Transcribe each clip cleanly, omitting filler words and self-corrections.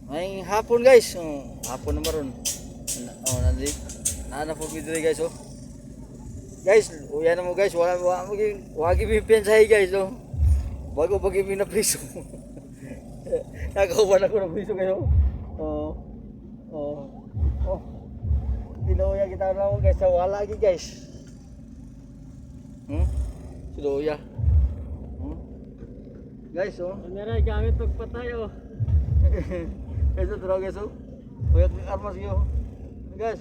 May hapon guys. Hapon na maron. Nandi. Na po video guys oh. Guys, uyan na mo guys, wagi pipiansahe guys oh. Bago pag na piso. Nakakuha na ko ng piso kayo. Siloya kita na mo guys, wala lagi guys. Siloya. Guys oh. Meron gamit pagpatay oh. Ito terus guys oh. Kuya armas yo. Guys.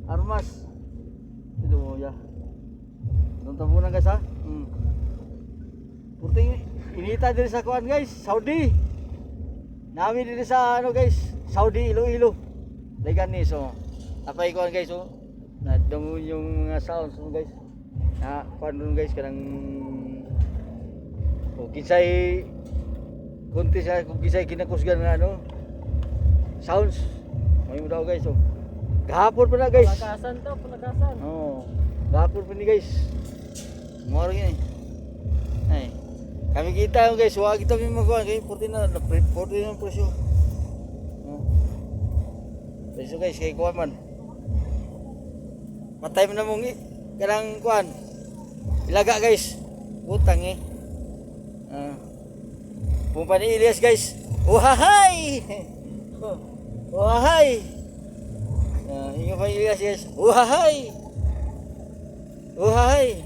Armas. Siloya. Nonton muna guys ha. Puting inita diri sa kuan guys, Saudi. Nami diri sa ano guys, Saudi Iloilo. Legan ni so. Apay kuan guys oh. Nadungo yung mga sounds mo guys. Na kuan dun guys kanang kinsay kunti sa kung kinsay kinakusgan nga ano sounds. May mo daw guys oh. Gahapon pa na guys. Palakasan to, palakasan. Gahapon pa ni guys. Moro yun ay. Kami kita guys, wag kita may magawa kay 40 na 40 na presyo. Presyo guys kay kuan man. Matay mo na mong kanang kuan. Ilaga guys. Utang Pumpa ni Elias guys. Wahay! Wahay! Hinga pa Elias guys. Wahay! Wahay!